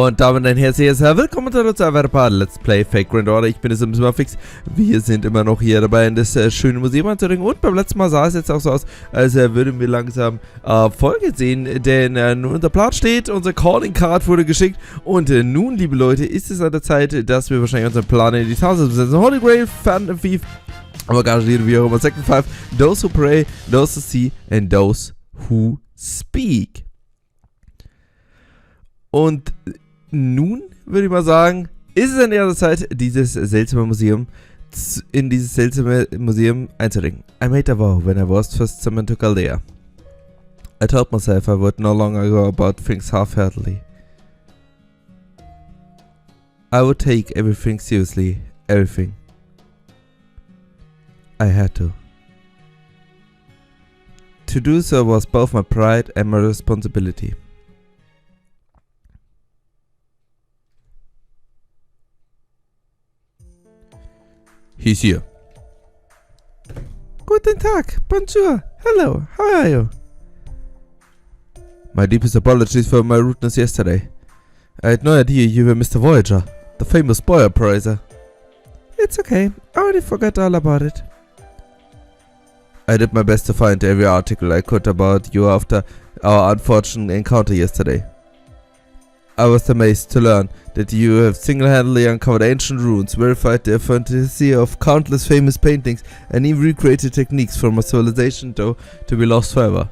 Und damit ein herzliches Willkommen zu einem paar Let's Play Fake Grand Order. Ich bin es im Fix. Wir sind immer noch hier dabei, in das schöne Museum anzudringen. Und beim letzten Mal sah es jetzt auch so aus, als würden wir langsam Folge sehen. Denn nun unser Plan steht, unser Calling Card wurde geschickt. Und nun, liebe Leute, ist es an der Zeit, dass wir wahrscheinlich unseren Plan in die Tasse setzen. Holy Grail, Fan and Thief. Aber garantieren wir auch immer Second Five. Those who pray, those who see, and those who speak. Und nun würde ich mal sagen, ist es an der Zeit, dieses seltsame Museum einzudringen. I made a vow when I was first summoned to Chaldea. I told myself I would no longer go about things half-heartedly. I would take everything seriously, everything. I had to. To do so was both my pride and my responsibility. He's here. Guten Tag, bonjour, hello, how are you? My deepest apologies for my rudeness yesterday. I had no idea you were Mr. Voyager, the famous boy appraiser. It's okay, I already forgot all about it. I did my best to find every article I could about you after our unfortunate encounter yesterday. I was amazed to learn that you have single-handedly uncovered ancient ruins, verified the authenticity of countless famous paintings, and even recreated techniques from a civilization to be lost forever.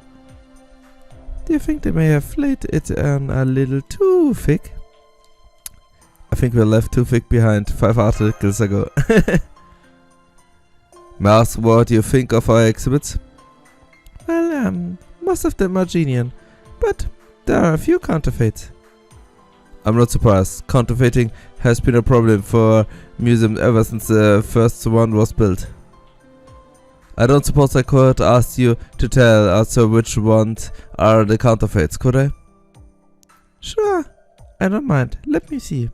Do you think they may have laid it on a little too thick? I think we left too thick behind 5 articles ago. May I ask what you think of our exhibits? Well, most of them are genuine, but there are a few counterfeits. I'm not surprised. Counterfeiting has been a problem for museums ever since the first one was built. I don't suppose I could ask you to tell us which ones are the counterfeits, could I? Sure, I don't mind. Let me see.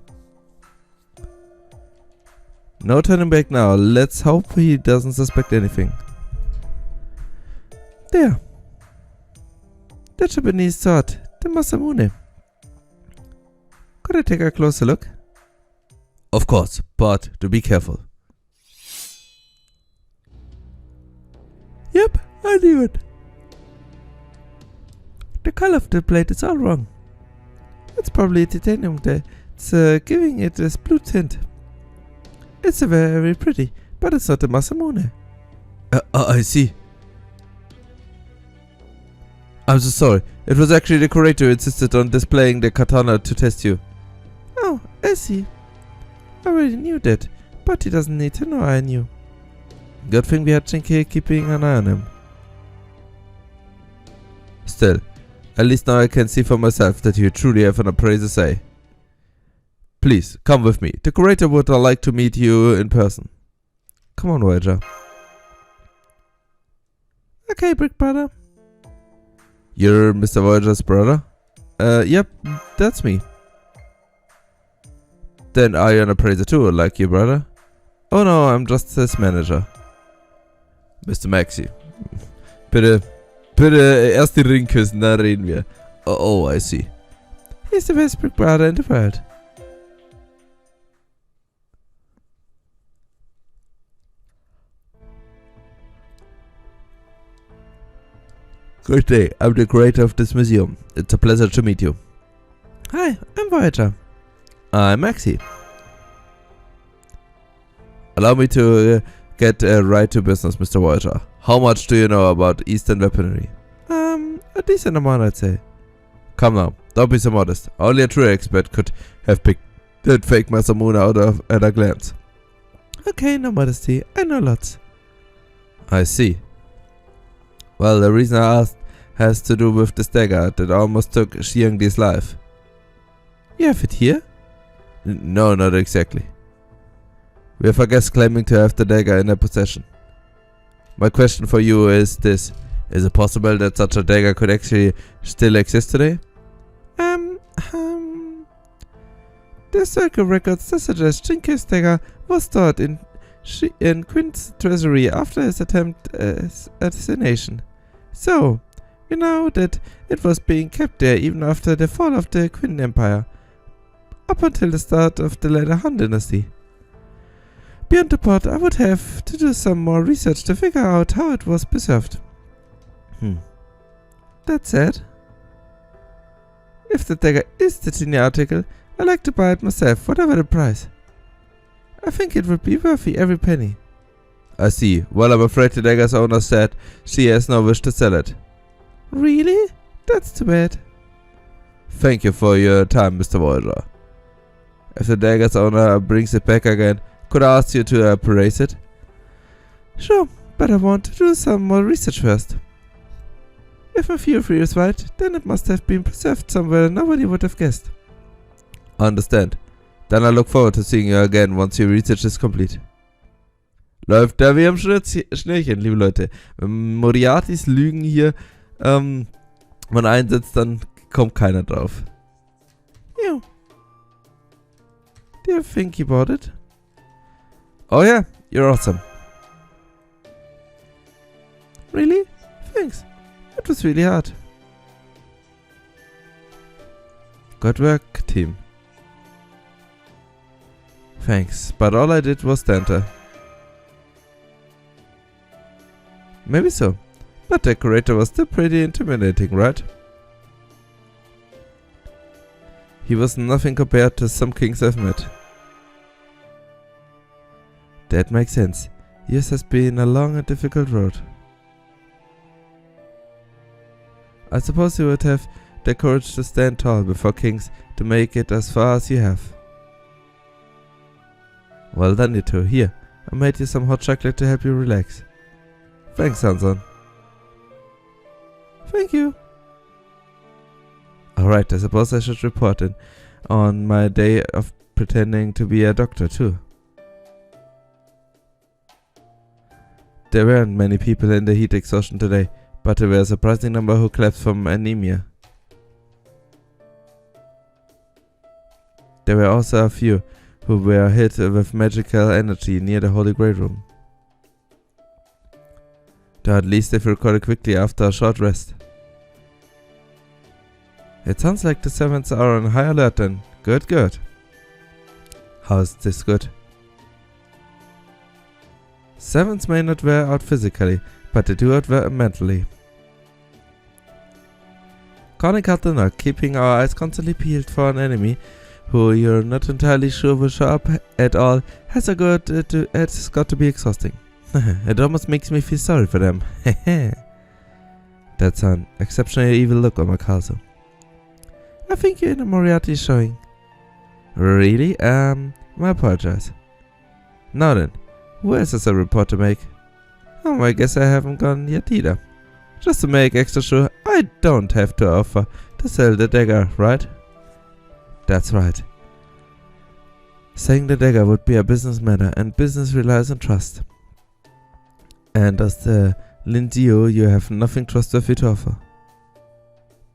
No turning back now. Let's hope he doesn't suspect anything. There. The Japanese sword, the Masamune. Could I take a closer look? Of course, but do be careful. Yep, I knew it. The color of the plate is all wrong. It's probably titanium that's giving it this blue tint. It's very pretty, but it's not the Masamune. I see. I'm so sorry. It was actually the curator who insisted on displaying the katana to test you. Oh, I see. I already knew that, but he doesn't need to know I knew. Good thing we had Shinki keeping an eye on him. Still, at least now I can see for myself that you truly have an appraiser say. Please, come with me. The curator would like to meet you in person. Come on, Voyager. Okay, Brick Brother. You're Mr. Voyager's brother? Yep, that's me. Then are you an appraiser too, like your brother? Oh no, I'm just his manager. Mr. Maxi. Bitte erst den Ring küssen, dann reden wir. Oh, I see. He's the best Brick Brother in the world. Good day, I'm the curator of this museum. It's a pleasure to meet you. Hi, I'm Voyager. I'm Maxi. Allow me to get right to business, Mr. Voyager. How much do you know about Eastern weaponry? A decent amount, I'd say. Come now, don't be so modest. Only a true expert could have picked that fake Masamune out of at a glance. Okay, no modesty. I know lots. I see. Well, the reason I asked has to do with this dagger that almost took Xiangdi's life. You have it here? No, not exactly. We have a guest claiming to have the dagger in their possession. My question for you is this. Is it possible that such a dagger could actually still exist today? The circle records suggest Shinki's dagger was stored in Quint's treasury after his attempt at assassination. So, we know that it was being kept there even after the fall of the Quinn Empire. up until the start of the later Han Dynasty. Beyond the pot, I would have to do some more research to figure out how it was preserved. That said, if the dagger is the genie article, I'd like to buy it myself, whatever the price. I think it would be worthy every penny. I see. Well, I'm afraid the dagger's owner said she has no wish to sell it. Really? That's too bad. Thank you for your time, Mr. Voyager. If the dagger's owner brings it back again, could I ask you to appraise it? Sure, but I want to do some more research first. If my theory is right, then it must have been preserved somewhere nobody would have guessed. Understand. Then I look forward to seeing you again once your research is complete. Läuft da wie am Schnürchen, liebe Leute. Wenn Moriartys Lügen hier man einsetzt, dann kommt keiner drauf. Yeah. Do you think you bought it? Oh yeah, you're awesome. Really? Thanks. It was really hard. Good work, team. Thanks, but all I did was stand there. Maybe so, but the curator was still pretty intimidating, right? He was nothing compared to some kings I've met. That makes sense. Yours has been a long and difficult road. I suppose you would have the courage to stand tall before kings to make it as far as you have. Well done, you two. Here, I made you some hot chocolate to help you relax. Thanks, Hanson. Thank you. Alright, I suppose I should report in on my day of pretending to be a doctor too. There weren't many people in the heat exhaustion today, but there were a surprising number who collapsed from anemia. There were also a few who were hit with magical energy near the Holy Grail Room. Though at least they recovered quickly after a short rest. It sounds like the servants are on high alert then. Good, good. How is this good? Servants may not wear out physically, but they do outwear mentally. Calling out the knock, keeping our eyes constantly peeled for an enemy who you're not entirely sure will show up at all has got to be exhausting. It almost makes me feel sorry for them. That's an exceptionally evil look on my castle. I think you're in a Moriarty showing. Really? I apologize. Now then, who else has a report to make? Oh, I guess I haven't gone yet either. Just to make extra sure, I don't have to offer to sell the dagger, right? That's right. Selling the dagger would be a business matter, and business relies on trust. And as the Lindio, you have nothing trustworthy to offer.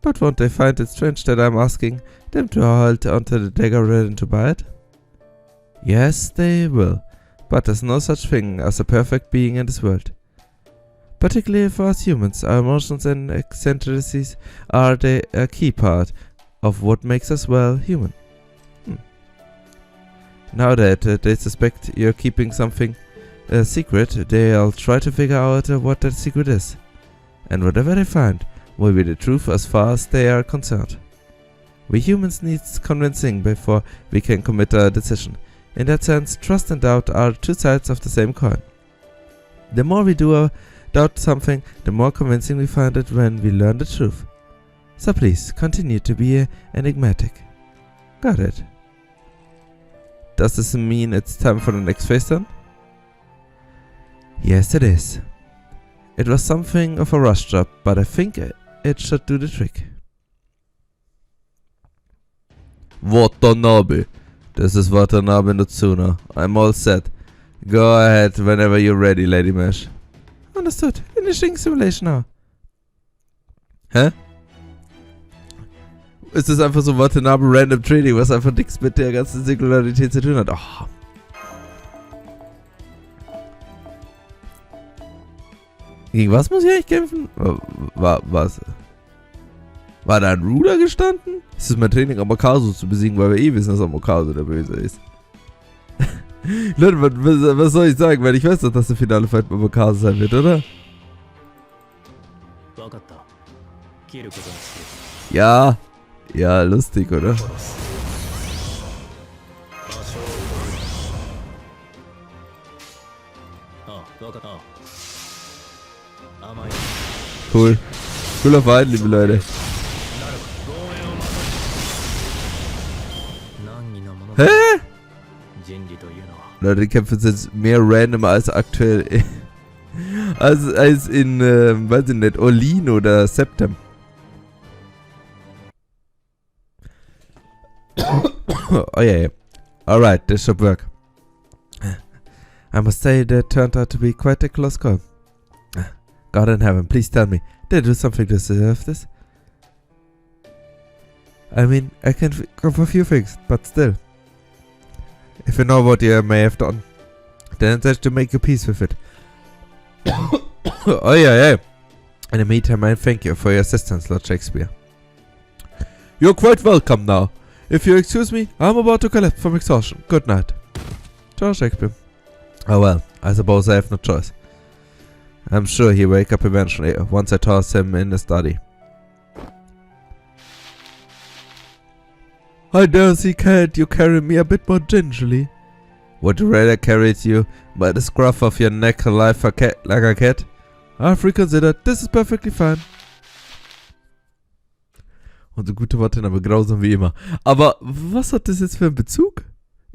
But won't they find it strange that I'm asking them to hold onto the dagger rather than to buy it? Yes, they will. But there's no such thing as a perfect being in this world. Particularly for us humans, our emotions and eccentricities are a key part of what makes us, well, human. Now that they suspect you're keeping something a secret, they'll try to figure out what that secret is. And whatever they find will be the truth as far as they are concerned. We humans need convincing before we can commit a decision. In that sense, trust and doubt are two sides of the same coin. The more we doubt something, the more convincing we find it when we learn the truth. So please, continue to be enigmatic. Got it. Does this mean it's time for the next phase then? Yes, it is. It was something of a rush job, but I think it should do the trick. Watanabe. This is Watanabe no Tsuna. I'm all set. Go ahead whenever you're ready, Lady Mesh. Understood. Finishing simulation now. Hä? Ist das einfach so Watanabe Random Trading, was einfach nichts mit der ganzen Singularität zu tun hat? Oh. Gegen was muss ich eigentlich kämpfen? Was? War da ein Ruler gestanden? Ist es mein Training, Amokasu zu besiegen, weil wir eh wissen, dass Amokasu der Böse ist. Leute, was soll ich sagen? Weil ich weiß doch, dass der finale Fight mit Amokasu sein wird, oder? Ja. Ja, lustig, oder? Cool. Cooler Fight, liebe Leute. Hä? Leute, die Kämpfe sind mehr random als aktuell. als in, weiß ich nicht, Orlin oder Septem. Oh yeah. Alright, this should work. I must say that turned out to be quite a close call. God in heaven, please tell me, did I do something to deserve this? I mean, I can think of a few things, but still. If you know what you may have done, then there's to make your peace with it. Oh yeah. In the meantime, I thank you for your assistance, Lord Shakespeare. You're quite welcome now. If you excuse me, I'm about to collapse from exhaustion. Good night. Ciao, Shakespeare. Oh well, I suppose I have no choice. I'm sure he'll wake up eventually, once I toss him in the study. I dare see, can't you carry me a bit more gingerly? Would you rather carry you by the scruff of your neck like a cat? I've reconsidered, this is perfectly fine. Und so gute Worte, aber grausam wie immer. Aber was hat das jetzt für einen Bezug?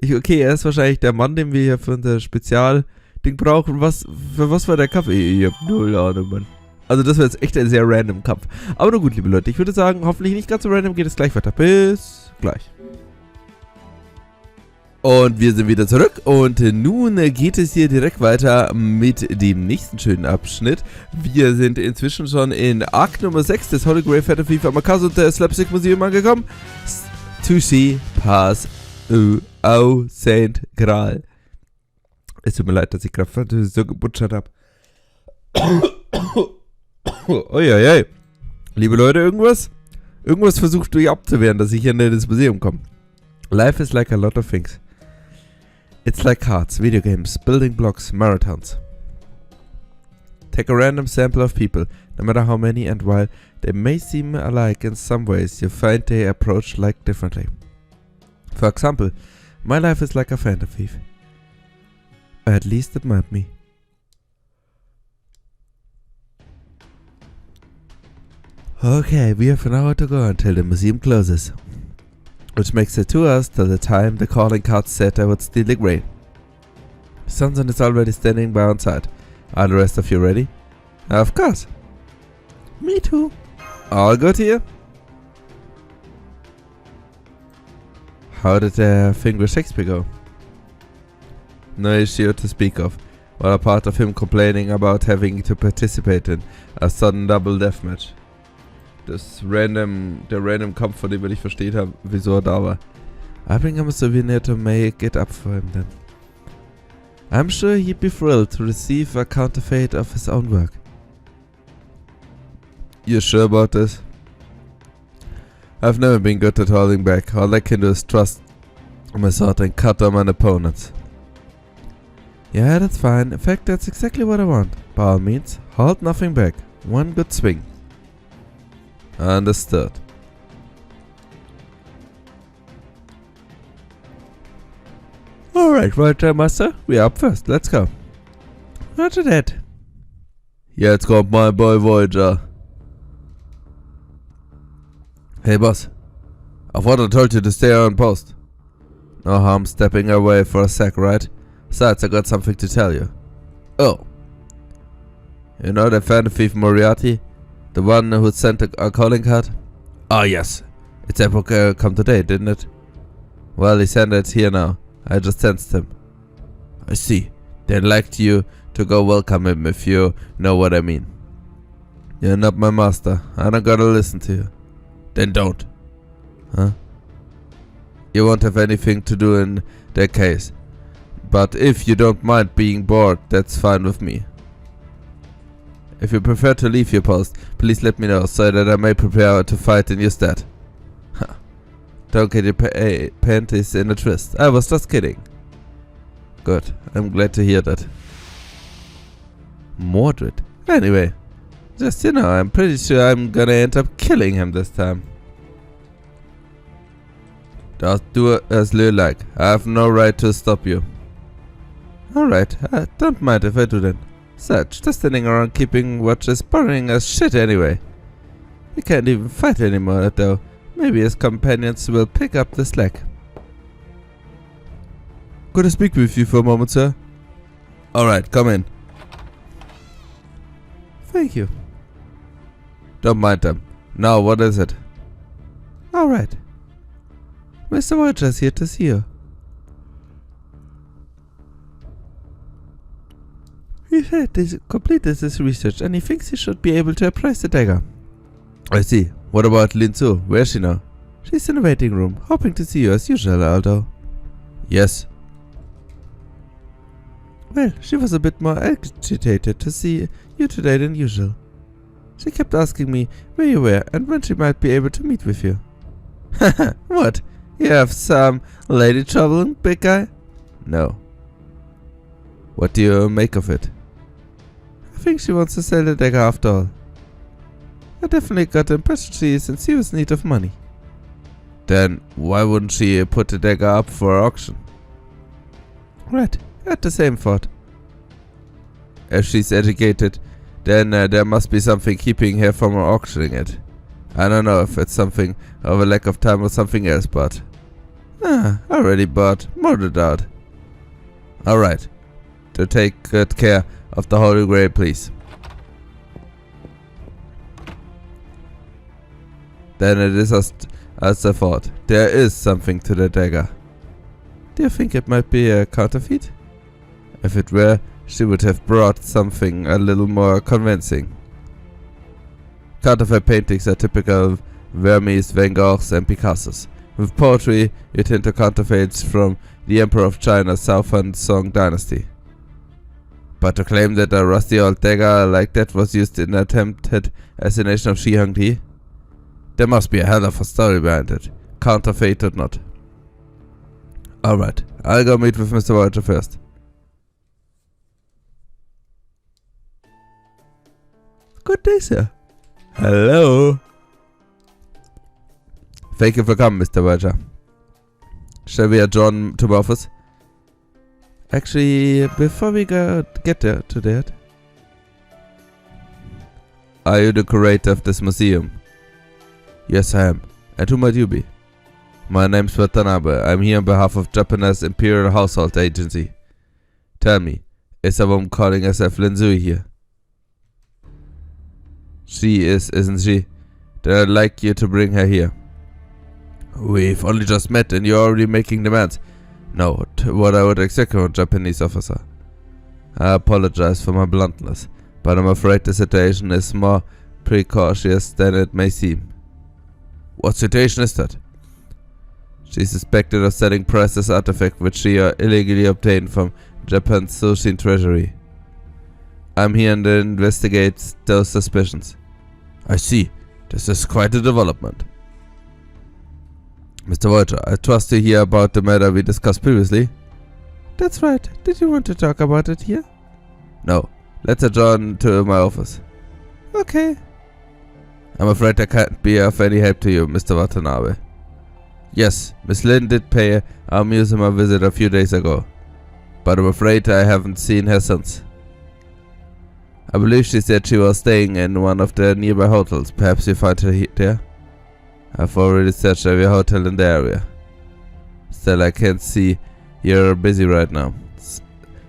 Okay, er ist wahrscheinlich der Mann, den wir hier für unser Spezialding brauchen. Für was war der Kaffee? Ich hab null Ahnung, Mann. Also das war jetzt echt ein sehr random Kampf. Aber nur gut, liebe Leute, ich würde sagen, hoffentlich nicht ganz so random, geht es gleich weiter. Bis gleich. Und wir sind wieder zurück und nun geht es hier direkt weiter mit dem nächsten schönen Abschnitt. Wir sind inzwischen schon in Arc Nummer 6 des Holy Grail Fatal Thief Amokasu und der Slapstick Museum angekommen. To see pass au Saint Graal. Es tut mir leid, dass ich gerade so gebutschert habe. Uiuiui. Liebe Leute, irgendwas versucht durch abzuwehren, dass ich hier in das Museum komme. Life is like a lot of things. It's like cards, video games, building blocks, marathons. Take a random sample of people, no matter how many, and while they may seem alike in some ways, you find they approach life differently. For example, my life is like a phantom thief. At least it might be. Okay, we have an hour to go until the museum closes. Which makes it 2 hours till the time the calling card said I would steal the grain. Sonson is already standing by on side. Are the rest of you ready? Of course. Me too. All good here? How did the thing with Shakespeare go? No issue to speak of. Well, apart of him complaining about having to participate in a sudden double deathmatch. Der random Kampf, von dem wir nicht versteht haben, wieso er da war. I bring him a souvenir to make it up for him then. I'm sure he'd be thrilled to receive a counterfeit of his own work. You sure about this? I've never been good at holding back. All I can do is trust my sword and cut on my opponents. Yeah, that's fine. In fact, that's exactly what I want. By all means, hold nothing back. One good swing. Understood. Alright, right, Master. We're up first. Let's go. Roger that. Jetzt kommt mein Boy Voyager. Hey, boss. I thought I told you to stay on post. No harm stepping away for a sec, right? Besides, I got something to tell you. Oh. You know that phantom thief Moriarty? The one who sent a calling card? Ah, yes. It's epoch come today, didn't it? Well, he sent it here now. I just sensed him. I see. Then like you to go welcome him if you know what I mean. You're not my master. I don't gotta listen to you. Then don't. Huh? You won't have anything to do in that case. But if you don't mind being bored, that's fine with me. If you prefer to leave your post, please let me know so that I may prepare to fight in your stead. Don't get your panties in a twist. I was just kidding. Good. I'm glad to hear that. Mordred. Anyway, just I'm pretty sure I'm gonna end up killing him this time. Just do as you like. I have no right to stop you. Alright, don't mind if I do that. Such, just standing around keeping watch is boring as shit anyway. He can't even fight anymore though. Maybe his companions will pick up the slack. Could I speak with you for a moment, sir? Alright, come in. Thank you. Don't mind them. Now, what is it? Alright. Mr. Void is here to see you. He said he completed his research and he thinks he should be able to appraise the dagger. I see. What about Lin Su? Where is she now? She's in the waiting room, hoping to see you as usual, Aldo. Yes. Well, she was a bit more agitated to see you today than usual. She kept asking me where you were and when she might be able to meet with you. Haha, what? You have some lady trouble, big guy? No. What do you make of it? I think she wants to sell the dagger after all. I definitely got the impression she is in serious need of money. Then why wouldn't she put the dagger up for auction? Right, I had the same thought. If she's educated, then there must be something keeping her from auctioning it. I don't know if it's something of a lack of time or something else, but... already bought, murdered out. Alright, to take good care of the Holy Grail, please. Then it is as I thought. There is something to the dagger. Do you think it might be a counterfeit? If it were, she would have brought something a little more convincing. Counterfeit paintings are typical of Vermeer's, Van Gogh's and Picasso's. With poetry, you tend to counterfeits from the Emperor of China's Southern Song dynasty. But to claim that a rusty old dagger like that was used in an attempted assassination of Shi Hongdi? There must be a hell of a story behind it, counterfeit or not. Alright, I'll go meet with Mr. Void first. Good day, sir. Hello. Thank you for coming, Mr. Void. Shall we adjourn to my office? Actually, before we get there to that... Are you the curator of this museum? Yes, I am. And who might you be? My name's Watanabe. I'm here on behalf of Japanese Imperial Household Agency. Tell me, is a woman calling herself Linsui here? She is, isn't she? Then I'd like you to bring her here. We've only just met and you're already making demands. No, what I would expect from a Japanese officer. I apologize for my bluntness, but I'm afraid the situation is more precocious than it may seem. What situation is that? She's suspected of selling priceless artifact which she illegally obtained from Japan's Sushin treasury. I'm here to investigate those suspicions. I see. This is quite a development. Mr. Void, I trust you hear about the matter we discussed previously. That's right. Did you want to talk about it here? No. Let's adjourn to my office. Okay. I'm afraid I can't be of any help to you, Mr. Watanabe. Yes, Miss Lin did pay our museum a visit a few days ago, but I'm afraid I haven't seen her since. I believe she said she was staying in one of the nearby hotels. Perhaps you find her there? I've already searched every hotel in the area. Still, I can't see you're busy right now,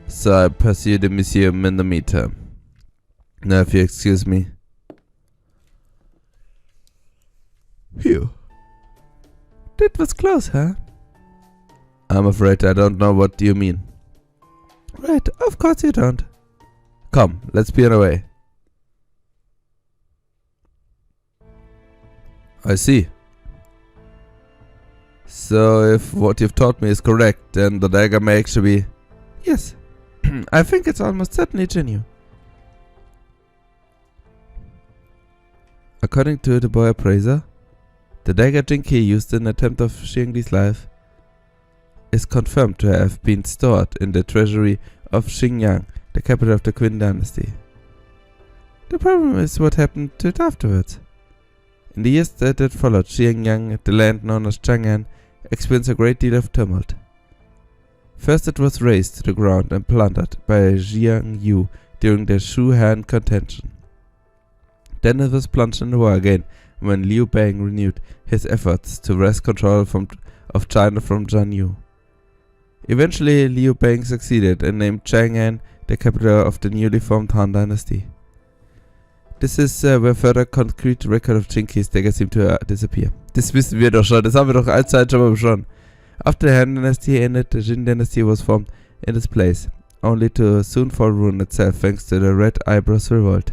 so I pursue the museum in the meantime. Now, if you excuse me. Phew. That was close, huh? I'm afraid I don't know what you mean. Right, of course you don't. Come, let's be on our way. I see. So, if what you've taught me is correct, then the dagger may actually be... Yes. I think it's almost certainly genuine. According to the boy appraiser, the dagger Jinki used in the attempt of Xiangdi's life is confirmed to have been stored in the treasury of Xinjiang, the capital of the Qin dynasty. The problem is what happened to it afterwards. In the years that followed, Xinjiang, the land known as Chang'an, experienced a great deal of tumult. First it was razed to the ground and plundered by Jiang Yu during the Shu-Han contention. Then it was plunged in the war again when Liu Bang renewed his efforts to wrest control of China from Zhang Yu. Eventually Liu Bang succeeded and named Chang'an the capital of the newly formed Han dynasty. This is where further concrete record of Jinki's dagger seem to disappear. Das wissen wir doch schon, das haben wir doch allzeit schon mal besprochen. After the Han dynasty ended, the Jin dynasty was formed in its place, only to soon fall ruin itself thanks to the Red Eyebrows revolt.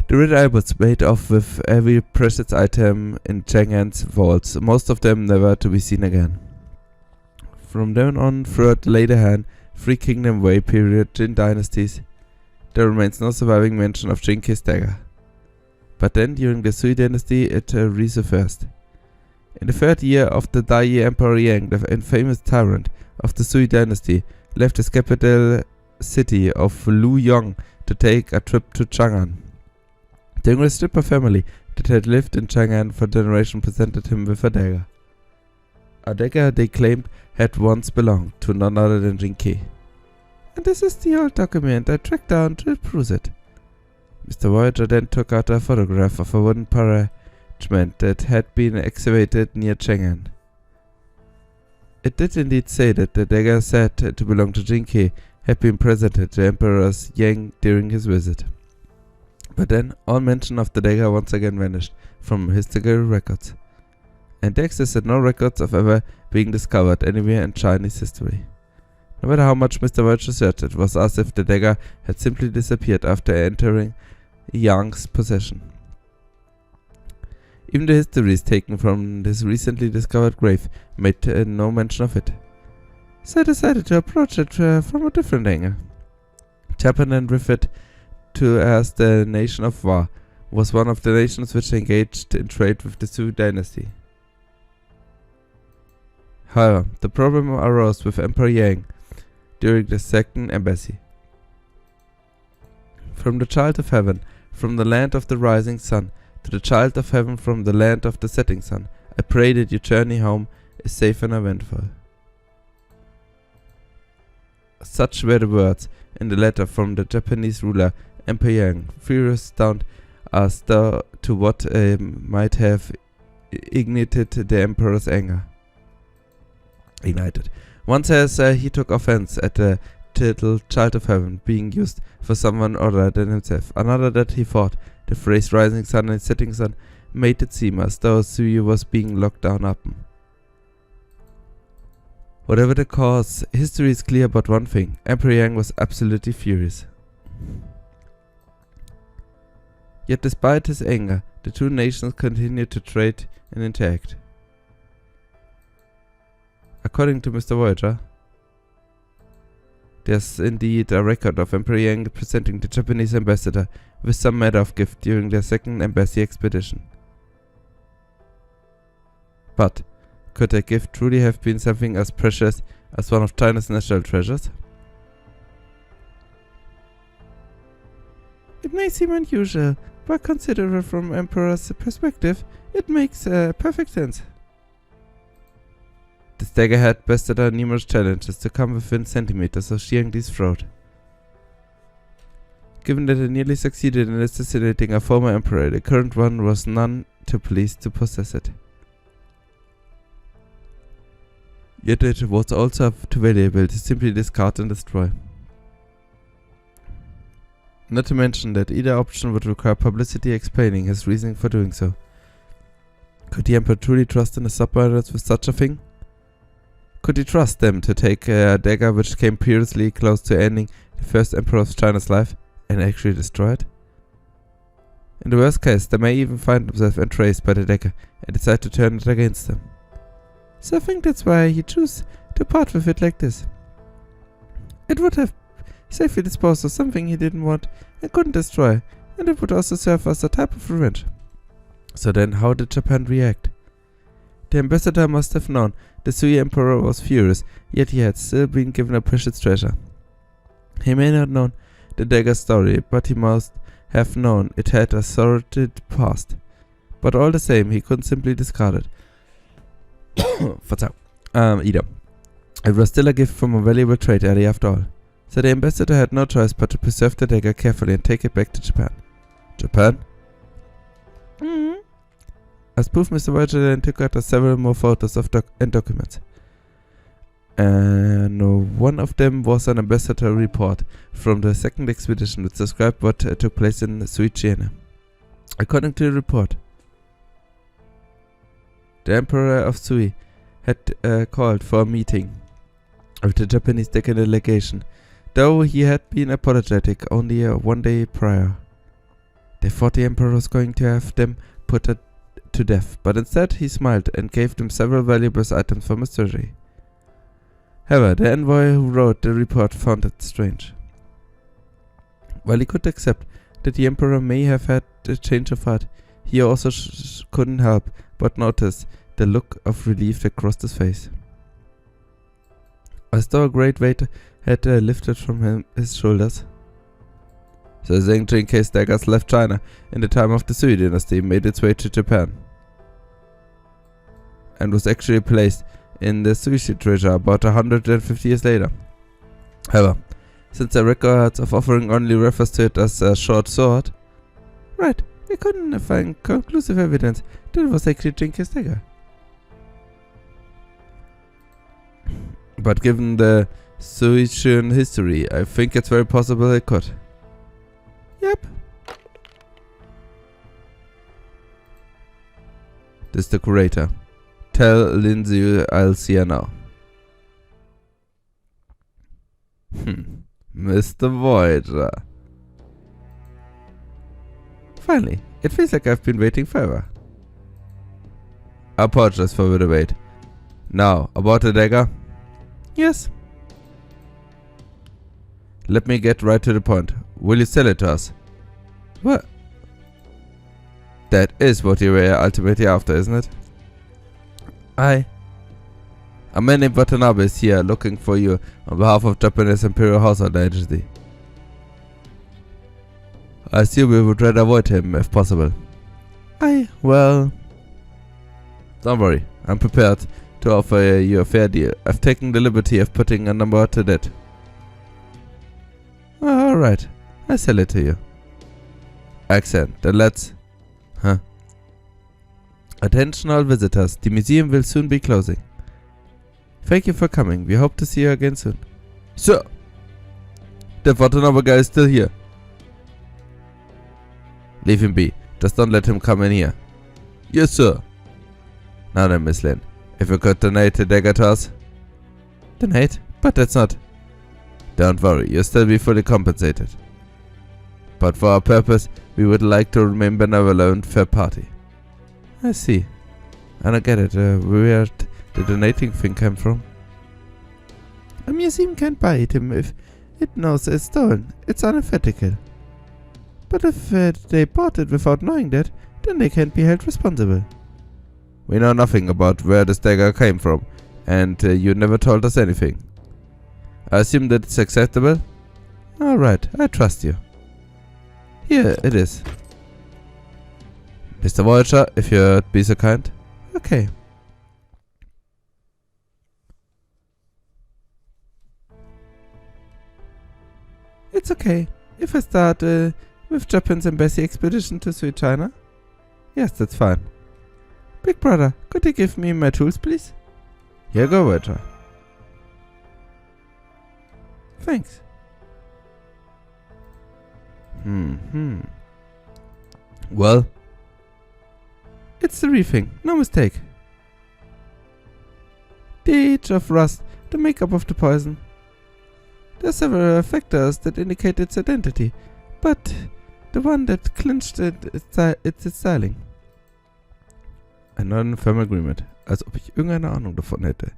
The Red Eyebrows made off with every precious item in Chang'an's vaults, most of them never to be seen again. From then on, throughout the later Han, Three Kingdom Wei period Jin dynasties, there remains no surviving mention of Jinki's dagger. But then, during the Sui dynasty, it resurfaced. In the third year of the Dai Emperor Yang, the infamous tyrant of the Sui dynasty left his capital city of Luyong to take a trip to Chang'an. The English stripper family that had lived in Chang'an for generations presented him with a dagger they claimed had once belonged to none other than Jinki. And this is the old document I tracked down to peruse it. Mr. Voyager then took out a photograph of a wooden parchment that had been excavated near Chang'an. It did indeed say that the dagger said to belong to Jinki had been presented to Emperor Yang during his visit. But then, all mention of the dagger once again vanished from historical records, and there existed no records of ever being discovered anywhere in Chinese history. No matter how much Mr. Voyager searched, it was as if the dagger had simply disappeared after entering Yang's possession. Even the histories taken from this recently discovered grave made no mention of it. So I decided to approach it from a different angle. Japan and with it to as the nation of Wa was one of the nations which engaged in trade with the Sui dynasty. However, the problem arose with Emperor Yang during the second embassy. From the child of heaven, from the land of the rising sun, to the child of heaven from the land of the setting sun, I pray that your journey home is safe and eventful. Such were the words in the letter from the Japanese ruler Emperor Yang, furious down as to what might have ignited the emperor's anger. One says he took offense at the title Child of Heaven being used for someone other than himself. Another that he thought the phrase rising sun and setting sun made it seem as though Sui was being locked down upon. Whatever the cause, history is clear about one thing: Emperor Yang was absolutely furious. Yet despite his anger, the two nations continued to trade and interact. According to Mr. Voyager, there's indeed a record of Emperor Yang presenting the Japanese ambassador with some matter of gift during their second embassy expedition. But could that gift truly have been something as precious as one of China's national treasures? It may seem unusual, but considered from Emperor's perspective, it makes perfect sense. This dagger had bested out numerous challenges to come within centimeters of Xiangdi's throat. Given that it nearly succeeded in assassinating a former emperor, the current one was none too pleased to possess it. Yet it was also too valuable to simply discard and destroy. Not to mention that either option would require publicity explaining his reasoning for doing so. Could the Emperor truly trust in his subordinates with such a thing? Could he trust them to take a dagger which came perilously close to ending the first Emperor of China's life and actually destroy it? In the worst case, they may even find themselves entranced by the dagger and decide to turn it against them. So I think that's why he chose to part with it like this. It would have safely disposed of something he didn't want and couldn't destroy and it would also serve as a type of revenge. So then, how did Japan react? The ambassador must have known the Sui Emperor was furious, yet he had still been given a precious treasure. He may not have known the dagger's story, but he must have known it had a sordid past. But all the same, he couldn't simply discard it. Either. It was still a gift from a valuable trade area after all. So the ambassador had no choice but to preserve the dagger carefully and take it back to Japan. Japan? As proof, Mr. Voyager then took out several more photos of and documents. And one of them was an ambassador report from the second expedition which described what took place in Suichene. According to the report, the Emperor of Sui had called for a meeting with the Japanese delegation, though he had been apologetic only one day prior. They thought the Emperor was going to have them put to death, but instead he smiled and gave them several valuable items from his treasury. However, the envoy who wrote the report found it strange. While he could accept that the Emperor may have had a change of heart, he also couldn't help but notice the look of relief that crossed his face. As though a great weight had lifted from his shoulders. So the Zheng case daggers left China in the time of the Sui dynasty, made its way to Japan, and was actually placed in the Sushi treasure about 150 years later. However, since the records of offering only refers to it as a short sword, right, we couldn't find conclusive evidence that it was actually Jinki's dagger. But given the Suishin history, I think it's very possible it could. Yep. This is the curator. Tell Lindsay I'll see her now. Mr. Voyager. Finally, it feels like I've been waiting forever. I apologize for the wait. Now, about the dagger? Yes. Let me get right to the point. Will you sell it to us? What? That is what you were ultimately after, isn't it? Aye. A man named Watanabe is here looking for you on behalf of Japanese Imperial Household Agency. I assume we would rather avoid him if possible. Aye, well... Don't worry, I'm prepared to offer you a fair deal. I've taken the liberty of putting a number to that. Alright, I sell it to you. Excellent, then let's... Huh? Attention all visitors, the museum will soon be closing. Thank you for coming, we hope to see you again soon. Sir! The Watanabe guy is still here. Leave him be, just don't let him come in here. Yes, sir. Now then, Miss Lin, if you could donate the dagger to us. Donate? But that's not... Don't worry, you'll still be fully compensated. But for our purpose, we would like to remain benevolent fair party. I see. I don't get it. Where did the donating thing come from? A museum can't buy it if it knows it's stolen. It's unethical. But if they bought it without knowing that, then they can't be held responsible. We know nothing about where this dagger came from, and you never told us anything. I assume that it's acceptable? Alright, I trust you. Here it is. Mr. Voyager, if you'd be so kind. Okay. It's okay. If I start with Japan's embassy expedition to Sui China? Yes, that's fine. Big brother, could you give me my tools, please? Here you go, Voyager. Thanks. Well? It's the reefing, no mistake. The age of rust, the makeup of the poison. There are several factors that indicate its identity, but the one that clinched it's its styling. Ein non-firm agreement, als ob ich irgendeine Ahnung davon hätte.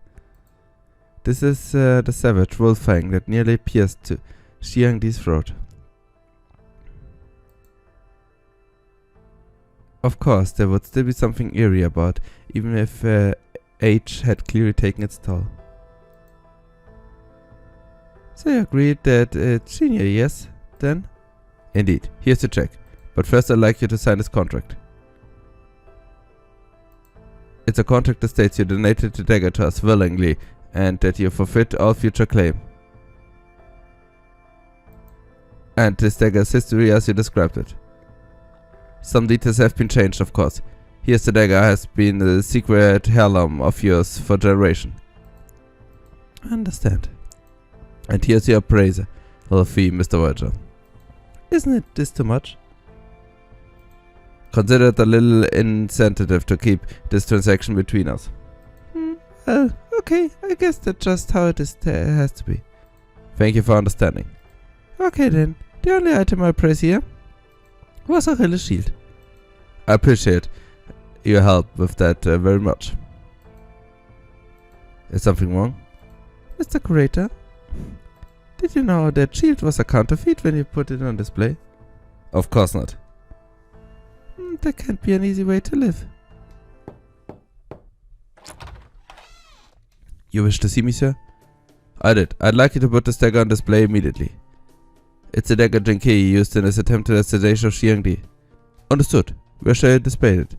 This is the savage wolf fang that nearly pierced to Xiangdi's throat. Of course, there would still be something eerie about, even if age had clearly taken its toll. So you agreed that it's senior, yes? Then? Indeed. Here's the check. But first I'd like you to sign this contract. It's a contract that states you donated the dagger to us willingly, and that you forfeit all future claim. And this dagger's history as you described it. Some details have been changed, of course. Here's the dagger has been a secret heirloom of yours for generations. I understand. And here's your appraiser. Little fee, Mr. Voyager. Isn't this too much? Consider it a little insensitive to keep this transaction between us. Okay, I guess that's just how it has to be. Thank you for understanding. Okay then, the only item I praise here was Achilles' shield. I appreciate your help with that very much. Is something wrong? Mr. Curator, did you know that shield was a counterfeit when you put it on display? Of course not. That can't be an easy way to live. You wish to see me, sir? I did. I'd like you to put this dagger on display immediately. It's the dagger Genkei used in his attempt to assassination of Xiangdi. Understood. Where shall I display it?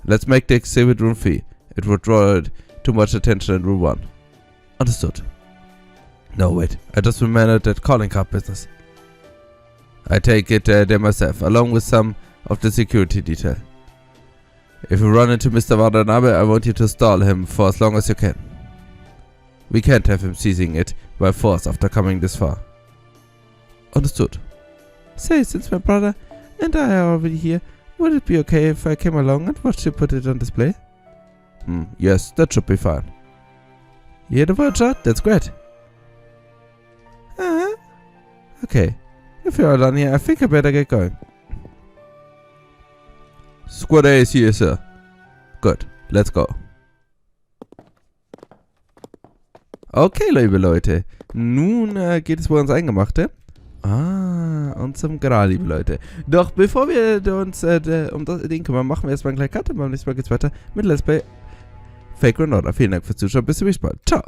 Let's make the exhibit room free. It would draw too much attention in room 1. Understood. No, wait. I just remembered that calling card business. I take it there myself, along with some of the security detail. If you run into Mr. Watanabe, I want you to stall him for as long as you can. We can't have him seizing it by force after coming this far. Understood. Say, since my brother and I are already here, would it be okay if I came along and watched you put it on display? Yes, that should be fine. You hear the word shot? That's great. Okay. If you're all done here, I think I better get going. Squad A is here, sir. Good, let's go. Okay, liebe Leute. Nun geht es wohl ans Eingemachte. Und zum Gral, liebe Leute. Doch bevor wir uns um den kümmern, machen wir erstmal einen kleinen Cut und beim nächsten Mal geht's weiter mit Let's Play Fake or Not. Vielen Dank fürs Zuschauen. Bis zum nächsten Mal. Ciao.